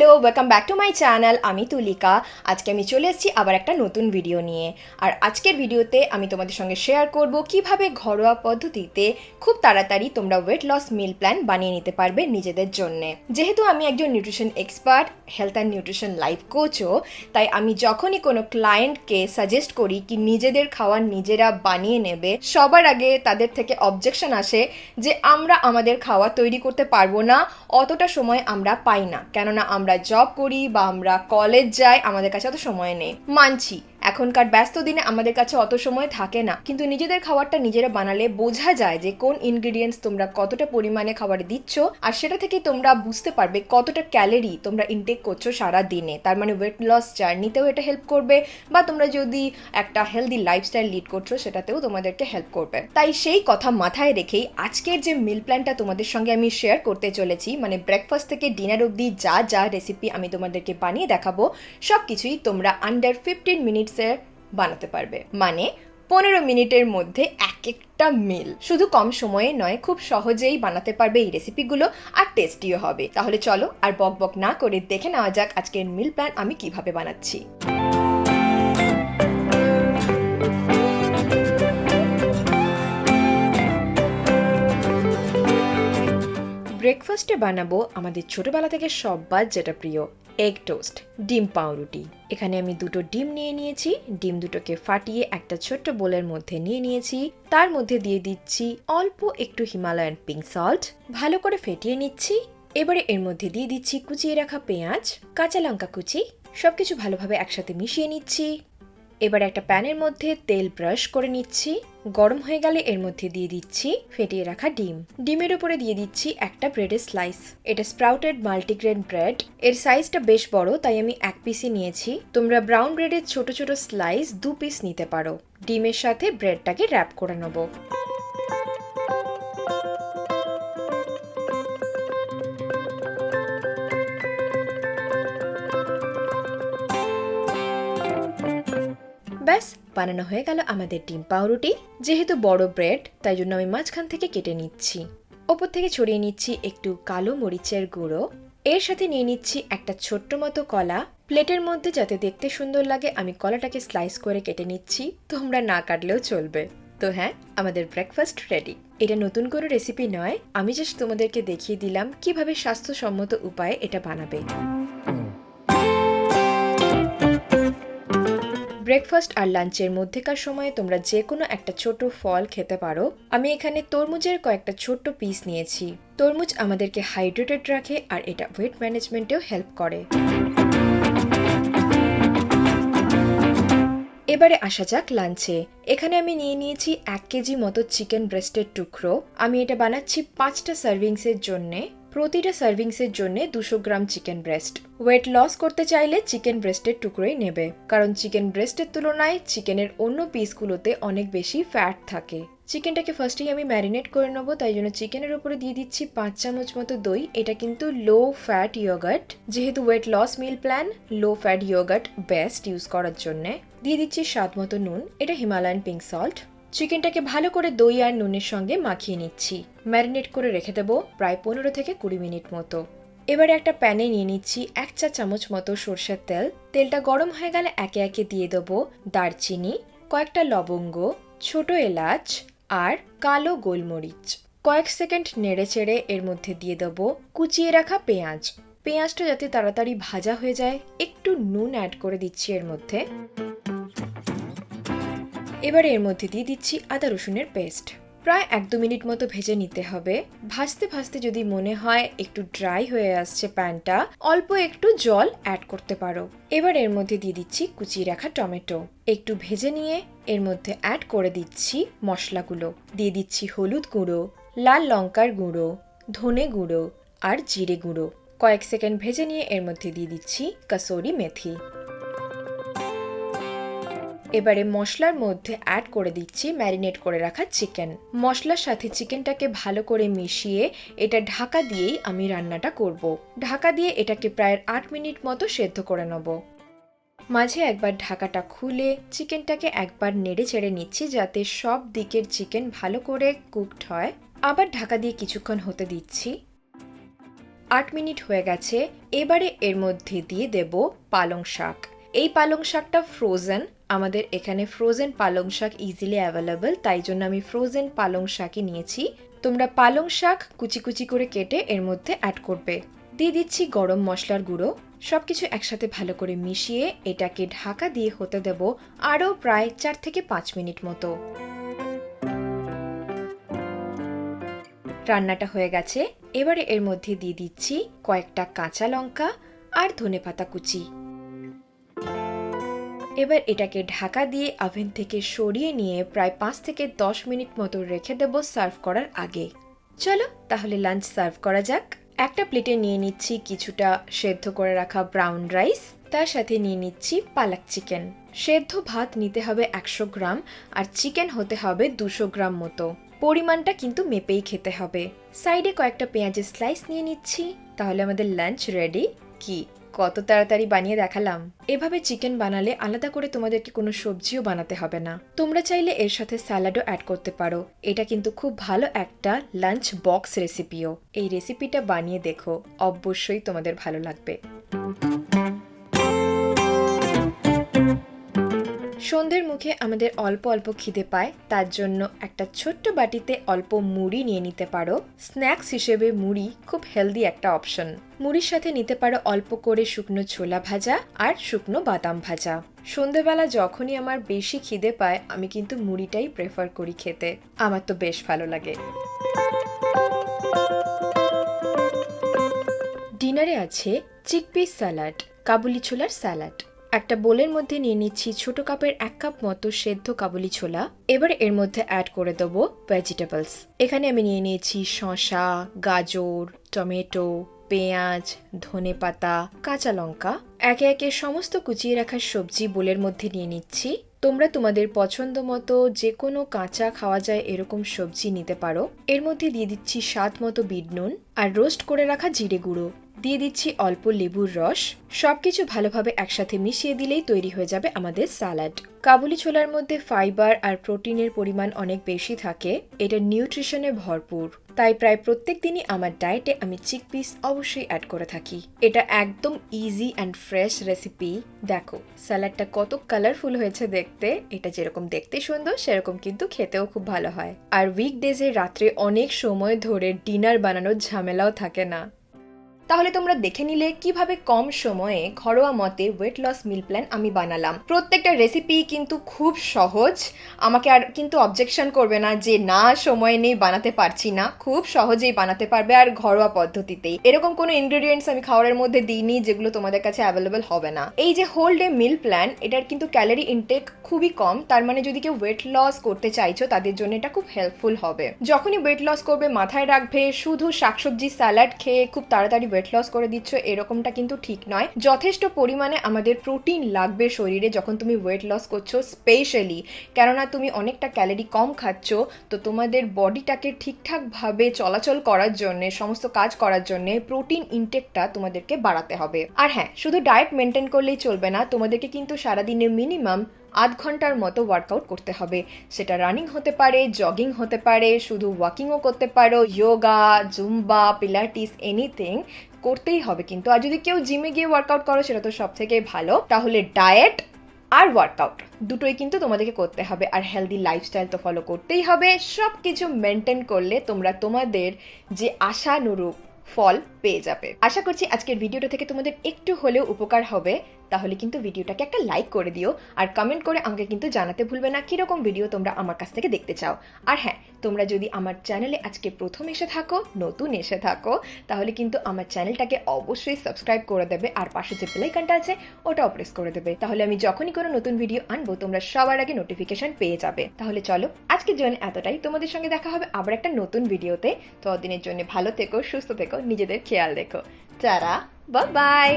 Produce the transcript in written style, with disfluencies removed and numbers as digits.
Hello, welcome back to my channel. আমি তুলিকা। আজকে আমি চলে এসেছি আবার একটা নতুন ভিডিও নিয়ে। আর আজকের ভিডিওতে আমি তোমাদের সঙ্গে শেয়ার করব কিভাবে ঘরোয়া পদ্ধতিতে খুব তাড়াতাড়ি তোমরা ওয়েট লস মিল প্ল্যান বানিয়ে নিতে পারবে নিজেদের জন্য। যেহেতু আমি একজন nutrition expert, health and nutrition life কোচও, তাই আমি যখনই কোনো ক্লায়েন্টকে সাজেস্ট করি কি নিজেদের খাবার নিজেরা বানিয়ে নেবে, সবার আগে তাদের থেকে অবজেকশন আসে যে আমরা আমাদের খাওয়া তৈরি করতে পারবো না, অতটা সময় আমরা পাই না, কেননা আমরা জব করি বা আমরা কলেজ যাই, আমাদের কাছে অত সময় নেই। মানছি এখনকার ব্যস্ত দিনে আমাদের কাছে অত সময় থাকে না, কিন্তু নিজেদের খাবারটা নিজেরা বানালে বোঝা যায় যে কোন ইনগ্রিডিয়েন্টস তোমরা কতটা পরিমাণে খাবারে দিচ্ছ, আর সেটা থেকে তোমরা বুঝতে পারবে কতটা ক্যালোরি তোমরা ইনটেক করছো সারা দিনে। তার মানে ওয়েট লস জার্নিতেও এটা হেল্প করবে, বা তোমরা যদি একটা হেলদি লাইফস্টাইল লিড করছো সেটাতেও তোমাদেরকে হেল্প করবে। তাই সেই কথা মাথায় রেখেই আজকের যে মিল প্ল্যানটা তোমাদের সঙ্গে আমি শেয়ার করতে চলেছি, মানে ব্রেকফাস্ট থেকে ডিনার অবধি যা যা রেসিপি আমি তোমাদেরকে বানিয়ে দেখাবো, সব কিছুই তোমরা আন্ডার 15 মিনিটসে বানাতে পারবে। মানে 15 মিনিটের মধ্যে এক একটা মিল। শুধু কম সময়ে নয়, খুব সহজেই বানাতে পারবে এই রেসিপিগুলো, আর টেস্টিও হবে। তাহলে চলো আর বক বক না করে দেখে নেওয়া যাক আজকের মিল প্ল্যান আমি কিভাবে বানাচ্ছি। ব্রেকফাস্টে বানাবো আমাদের ছোটবেলা থেকে সবার যেটা প্রিয়, এগ টোস্ট, ডিম পাউরুটি। এখানে আমি দুটো ডিম নিয়ে নিয়েছি। ডিম দুটোকে ফাটিয়ে একটা ছোট্ট বোলের মধ্যে নিয়ে নিয়েছি। তার মধ্যে দিয়ে দিচ্ছি অল্প একটু হিমালয়ান পিঙ্ক সল্ট, ভালো করে ফেটিয়ে নিচ্ছি। এবারে এর মধ্যে দিয়ে দিচ্ছি কুচিয়ে রাখা পেঁয়াজ, কাঁচা লঙ্কা কুচি, সবকিছু ভালোভাবে একসাথে মিশিয়ে নিচ্ছি। এবার একটা প্যানের মধ্যে তেল ব্রাশ করে নিচ্ছি। গরম হয়ে গেলে এর মধ্যে দিয়ে দিচ্ছি ফেটিয়ে রাখা ডিম। ডিমের উপরে দিয়ে দিচ্ছি একটা ব্রেডের স্লাইস। এটা স্প্রাউটেড মাল্টিগ্রেন ব্রেড। এর সাইজটা বেশ বড়, তাই আমি এক পিসই নিয়েছি। তোমরা ব্রাউন ব্রেডের ছোট ছোট স্লাইস 2 পিস নিতে পারো। ডিমের সাথে ব্রেডটাকে র্যাপ করে নেবো। ব্যাস, বানানো হয়ে গেল আমাদের ডিম পাউরুটি। যেহেতু বড় ব্রেড, তাই জন্য আমি মাঝখান থেকে কেটে নিচ্ছি। ওপর থেকে ছড়িয়ে নিচ্ছি একটু কালো মরিচের গুঁড়ো। এর সাথে নিয়ে নিচ্ছি একটা ছোট্ট মতো কলা। প্লেটের মধ্যে যাতে দেখতে সুন্দর লাগে আমি কলাটাকে স্লাইস করে কেটে নিচ্ছি। তোমরা না কাটলেও চলবে। তো হ্যাঁ, আমাদের ব্রেকফাস্ট রেডি। এটা নতুন করে রেসিপি নয়, আমি জাস্ট তোমাদেরকে দেখিয়ে দিলাম কিভাবে স্বাস্থ্যসম্মত উপায়ে এটা বানাবে। ব্রেকফাস্ট আর লাঞ্চের মধ্যেকার সময়ে তোমরা যে কোনো একটা ছোট ফল খেতে পারো। আমি এখানে তরমুজের কয়েকটা ছোট্ট পিস নিয়েছি। তরমুজ আমাদেরকে হাইড্রেটেড রাখে আর এটা ওয়েট ম্যানেজমেন্টেও হেল্প করে। এবারে আসা যাক লাঞ্চে। এখানে আমি নিয়ে নিয়েছি 1 কেজি মতো চিকেন ব্রেস্টের টুকরো। আমি এটা বানাচ্ছি 5টা সার্ভিংসের জন্যে। প্রতিটা সার্ভিংসের জন্য 200 gram chicken breast. Weight loss করতে চাইলে চিকেন ব্রেস্টের টুকরোই নেবে, কারণ চিকেন ব্রেস্টের তুলনায় চিকেনের অন্য পিসগুলোতে অনেক বেশি ফ্যাট থাকে। চিকেনটাকে ফার্স্টেই আমি ম্যারিনেট করে নেবো, তাই জন্য চিকেনের উপরে দিয়ে দিচ্ছি 5 চামচ মতো দই। এটা কিন্তু লো ফ্যাট ইয়োগার্ট। যেহেতু weight loss meal plan, low fat yoghurt best use করার জন্য। দিয়ে দিচ্ছি স্বাদ মতো নুন, এটা হিমালয়ান পিঙ্ক সল্ট। চিকেনটাকে ভালো করে দই আর নুনের সঙ্গে মাখিয়ে নিচ্ছি। ম্যারিনেট করে রেখে দেবো প্রায় 15 থেকে 20 মিনিট মতো। এবারে একটা প্যানে নিয়ে নিচ্ছি 1 চা চামচ মতো সরষের তেল। তেলটা গরম হয়ে গেলে একে একে দিয়ে দেবো দারচিনি, কয়েকটা লবঙ্গ, ছোট এলাচ আর কালো গোলমরিচ। কয়েক সেকেন্ড নেড়ে চেড়ে এর মধ্যে দিয়ে দেবো কুচিয়ে রাখা পেঁয়াজ। পেঁয়াজটা যাতে তাড়াতাড়ি ভাজা হয়ে যায়, একটু নুন অ্যাড করে দিচ্ছি এর মধ্যে। এবারে এর মধ্যে দিয়ে দিচ্ছি আদা রসুনের পেস্ট। প্রায় 1-2 মিনিট মতো ভেজে নিতে হবে। ভাজতে ভাজতে যদি মনে হয় একটু ড্রাই হয়ে আসছে প্যানটা, অল্প একটু জল অ্যাড করতে পারো। এবার এর মধ্যে দিয়ে দিচ্ছি কুচিয়ে রাখা টমেটো। একটু ভেজে নিয়ে এর মধ্যে অ্যাড করে দিচ্ছি মশলাগুলো। দিয়ে দিচ্ছি হলুদ গুঁড়ো, লাল লঙ্কার গুঁড়ো, ধনে গুঁড়ো আর জিরে গুঁড়ো। কয়েক সেকেন্ড ভেজে নিয়ে এর মধ্যে দিয়ে দিচ্ছি কাসুরি মেথি। এবারে মশলার মধ্যে অ্যাড করে দিচ্ছি ম্যারিনেট করে রাখা চিকেন। মশলার সাথে চিকেনটাকে ভালো করে মিশিয়ে এটা ঢাকা দিয়েই আমি রান্নাটা করব। ঢাকা দিয়ে এটাকে প্রায় 8 মিনিট মতো সেদ্ধ করে নেব। মাঝে একবার ঢাকাটা খুলে চিকেনটাকে একবার নেড়ে চেড়ে নিচ্ছি, যাতে সব দিকের চিকেন ভালো করে কুকড হয়। আবার ঢাকা দিয়ে কিছুক্ষণ হতে দিচ্ছি। 8 মিনিট হয়ে গেছে। এবারে এর মধ্যে দিয়ে দেব পালং শাক। এই পালং শাকটা ফ্রোজেন, আমাদের এখানে ফ্রোজেন পালং শাক ইজিলি অ্যাভেলেবল, তাই জন্য আমি ফ্রোজেন পালং শাকই নিয়েছি। তোমরা পালং শাক কুচি কুচি করে কেটে এর মধ্যে অ্যাড করবে। দিয়ে দিচ্ছি গরম মশলার গুঁড়ো। সবকিছু একসাথে ভালো করে মিশিয়ে এটাকে ঢাকা দিয়ে হতে দেব আরও প্রায় 4 থেকে 5 মিনিট মতো। রান্নাটা হয়ে গেছে। এবারে এর মধ্যে দিয়ে দিচ্ছি কয়েকটা কাঁচা লঙ্কা আর ধনেপাতা কুচি। এবার এটাকে ঢাকা দিয়ে ওভেন থেকে সরিয়ে নিয়ে প্রায় 5 থেকে 10 মিনিট মতো রেখে দেব সার্ভ করার আগে। চলো তাহলে লাঞ্চ সার্ভ করা যাক। একটা প্লেটে নিয়ে নিচ্ছি কিছুটা সেদ্ধ করে রাখা ব্রাউন রাইস, তার সাথে নিয়ে নিচ্ছি পালক চিকেন। সেদ্ধ ভাত নিতে হবে 100 গ্রাম আর চিকেন হতে হবে 200 গ্রাম মতো। পরিমাণটা কিন্তু মেপেই খেতে হবে। সাইডে কয়েকটা পেঁয়াজের স্লাইস নিয়ে নিচ্ছি। তাহলে আমাদের লাঞ্চ রেডি। কি কত তাড়াতাড়ি বানিয়ে দেখালাম। এভাবে চিকেন বানালে আলাদা করে তোমাদেরকে কোনো সবজিও বানাতে হবে না। তোমরা চাইলে এর সাথে স্যালাডও অ্যাড করতে পারো। এটা কিন্তু খুব ভালো একটা লাঞ্চ বক্স রেসিপিও। এই রেসিপিটা বানিয়ে দেখো, অবশ্যই তোমাদের ভালো লাগবে। সন্ধ্যের মুখে আমাদের অল্প অল্প খিদে পায়, তার জন্য একটা ছোট্ট বাটিতে অল্প মুড়ি নিয়ে নিতে পারো। স্ন্যাক্স হিসেবে মুড়ি খুব হেলদি একটা অপশন। মুড়ির সাথে নিতে পারো অল্প করে শুকনো ছোলা ভাজা আর শুকনো বাদাম ভাজা। সন্ধ্যেবেলা যখনই আমার বেশি খিদে পায় আমি কিন্তু মুড়িটাই প্রেফার করি খেতে। আমার তো বেশ ভালো লাগে। ডিনারে আছে চিকপিস স্যালাড, কাবুলি ছোলার স্যালাড। একটা বোলের মধ্যে নিয়ে নিচ্ছি ছোট কাপের 1 কাপ মতো সেদ্ধ কাবুলি ছোলা। এবার এর মধ্যে অ্যাড করে দেবো ভেজিটেবলস। এখানে আমি নিয়ে নিয়েছি শসা, গাজর, টমেটো, পেঁয়াজ, ধনেপাতা, কাঁচা লঙ্কা। একে একে সমস্ত কুচিয়ে রাখা সবজি বোলের মধ্যে নিয়ে নিচ্ছি। তোমরা তোমাদের পছন্দ মতো যে কোনো কাঁচা খাওয়া যায় এরকম সবজি নিতে পারো। এর মধ্যে দিয়ে দিচ্ছি স্বাদ মতো বিট নুন আর রোস্ট করে রাখা জিরে গুঁড়ো। দিয়ে দিচ্ছি অল্প লেবুর রস। সবকিছু ভালোভাবে একসাথে মিশিয়ে দিলেই তৈরি হয়ে যাবে আমাদের স্যালাড। কাবুলি ছোলার মধ্যে ফাইবার আর প্রোটিনের পরিমাণ অনেক বেশি থাকে। এটা নিউট্রিশনে ভরপুর, তাই প্রায় প্রত্যেক দিনই আমার ডায়েটে আমি চিকপিস অবশ্যই অ্যাড করে থাকি। এটা একদম ইজি অ্যান্ড ফ্রেশ রেসিপি। দেখো স্যালাডটা কত কালারফুল হয়েছে দেখতে। এটা যেরকম দেখতে সুন্দর সেরকম কিন্তু খেতেও খুব ভালো হয়। আর উইকডেজে রাত্রে অনেক সময় ধরে ডিনার বানানোর ঝামেলাও থাকে না। তাহলে তোমরা দেখে নিলে কিভাবে কম সময়ে ঘরোয়া মতে ওয়েট লস মিল প্ল্যান আমি বানালাম। প্রত্যেকটা রেসিপি কিন্তু খুব সহজ। আমাকে আর কিন্তু অবজেকশন করবে না যে না সময় নেই বানাতে পারছি না। খুব সহজেই বানাতে পারবে আর ঘরোয়া পদ্ধতিতেই। এরকম কোনো ইনগ্রেডিয়েন্টস আমি খাবারের মধ্যে দিইনি যেগুলো তোমাদের কাছে অ্যাভেলেবল হবে না। এই যে হোল ডে মিল প্ল্যান, এটার কিন্তু ক্যালোরি ইনটেক খুবই কম। তার মানে যদি কেউ ওয়েট লস করতে চাইছো তাদের জন্য এটা খুব হেল্পফুল হবে। যখনই ওয়েট লস করবে মাথায় রাখবে শুধু শাকসবজি স্যালাড খেয়ে খুব তাড়াতাড়ি ওয়েট লস করে দিচ্ছ এরকমটা কিন্তু ঠিক নয়। যথেষ্ট পরিমাণে আমাদের প্রোটিন লাগবে শরীরে যখন তুমি ওয়েট লস করছো, স্পেশালি কেননা তুমি অনেকটা ক্যালোরি কম খাচ্ছ। তো তোমাদের বডিটাকে ঠিকঠাকভাবে চলাচল করার জন্য, সমস্ত কাজ করার জন্য প্রোটিন ইনটেকটা তোমাদেরকে বাড়াতে হবে। আর হ্যাঁ, শুধু ডায়েট মেনটেন করলেই চলবে না, তোমাদেরকে কিন্তু সারাদিনে মিনিমাম 8 ঘন্টার মতো ওয়ার্কআউট করতে হবে। সেটা রানিং হতে পারে, জগিং হতে পারে, শুধু ওয়াকিংও করতে পারো, যোগা, জুম্বা, পিলাটিস, এনিথিং করতেই হবে কিন্তু। আর যদি কেউ জিমে গিয়ে ওয়ার্কআউট করো সেটা তো সব থেকে ভালো। তাহলে ডায়েট আর ওয়ার্কআউট দুটোই কিন্তু তোমাদেরকে করতে হবে। আর হেলদি লাইফস্টাইল তো ফলো করতেই হবে। সব কিছু মেনটেন করলে তোমরা তোমাদের যে আশানুরূপ ফল পেয়ে যাবে। আশা করছি আজকের ভিডিওটা থেকে তোমাদের একটু হলেও উপকার হবে। তাহলে কিন্তু ভিডিওটাকে একটা লাইক করে দিও আর কমেন্ট করে আমাকে কিন্তু জানাতে ভুলবে না কিরকম ভিডিও তোমরা আমার কাছ থেকে দেখতে চাও। আর হ্যাঁ, তোমরা যদি আমার চ্যানেলে আজকে প্রথম এসে থাকো, নতুন এসে থাকো, তাহলে কিন্তু আমার চ্যানেলটাকে অবশ্যই সাবস্ক্রাইব করে দেবে আর পাশে যে বেল আইকনটা আছে ওটাও প্রেস করে দেবে। তাহলে আমি যখনই কোনো নতুন ভিডিও আনবো তোমরা সবার আগে নোটিফিকেশন পেয়ে যাবে। তাহলে চলো আজকের জন্য এতটাই। তোমাদের সঙ্গে দেখা হবে আবার একটা নতুন ভিডিওতে। ততদিনের জন্য ভালো থেকো, সুস্থ থেকো, নিজেদের খেয়াল রেখো। Tata, bye bye.